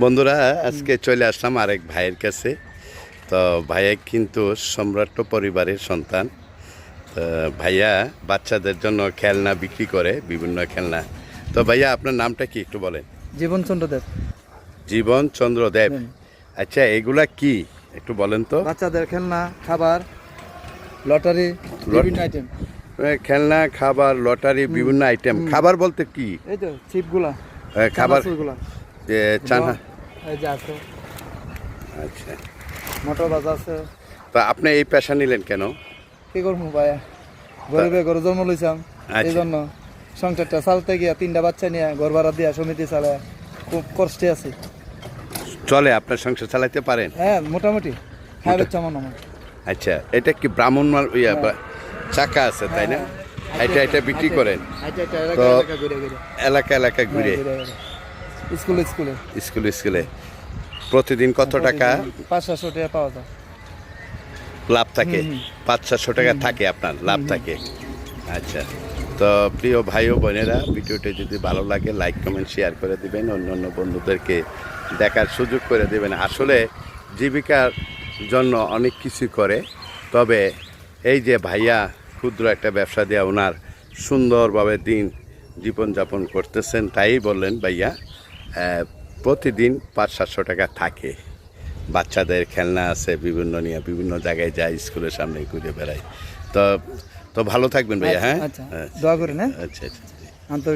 বন্ধুরা আজকে চলে আসলাম আরেক ভাইয়ের কাছে। তো ভাইয়া কিন্তু সম্রাট পরিবারের সন্তান। তো ভাইয়া বাচ্চাদের জন্য খেলনা বিক্রি করে, বিভিন্ন খেলনা। তো ভাইয়া আপনার নামটা কি একটু বলেন? জীবন চন্দ্র দেব। জীবন চন্দ্র দেব। আচ্ছা, এগুলা কি একটু বলেন তো? বাচ্চাদের খেলনা, খাবার, লটারি, বিভিন্ন আইটেম। খেলনা, খাবার, লটারি, বিভিন্ন আইটেম। খাবার বলতে কি? এই তো চিপগুলা, খাবার চানাচুরগুলা, চানা। এই যে আছে আচ্ছা, মটর ভাজা আছে। তো আপনি এই পেশা নিলেন কেন? কি করবো ভাইয়া, গরিবে ঘরে জন্ম লইছাম, এই আচ্ছা। জন্য সংসারটা চালতে গিয়া 3টা বাচ্চা নিয়ে ঘর ভাড়া দিয়া সমিতি চালায় খুব কষ্টে আছি। চলে, আপনার সংসার চালাতে পারেন? হ্যাঁ মোটামুটি খাই বাচ্চা মনে হয়। আচ্ছা, এটা কি ব্রাহ্মণ মাল চাকা আছে তাই না? এটা বিক্রি করেন তো এলাকা এলাকা ঘুরে? স্কুলে স্কুলে স্কুলে প্রতিদিন কত টাকা 500-700 টাকা পাওয়া যায়। লাভ থাকে? 500-700 টাকা থাকে আপনার লাভ থাকে। আচ্ছা, তো প্রিয় ভাই ও বোনেরা, ভিডিওটি যদি ভালো লাগে লাইক কমেন্ট শেয়ার করে দিবেন, অন্য অন্য বন্ধুদেরকে দেখার সুযোগ করে দেবেন। আসলে জীবিকার জন্য অনেক কিছু করে, তবে এই যে ভাইয়া ক্ষুদ্র একটা ব্যবসা দিয়ে ওনার সুন্দরভাবে জীবনযাপন করতেছেন, তাই বললেন ভাইয়া প্রতিদিন 500-700 টাকা থাকে। বাচ্চাদের খেলনা আছে বিভিন্ন নিয়ে বিভিন্ন জায়গায় যায়, স্কুলের সামনে ঘুরে বেড়ায়। তো তো ভালো থাকবেন ভাইয়া। হ্যাঁ, আচ্ছা, দোয়া করেন। হ্যাঁ, আচ্ছা আচ্ছা। আন্তরিক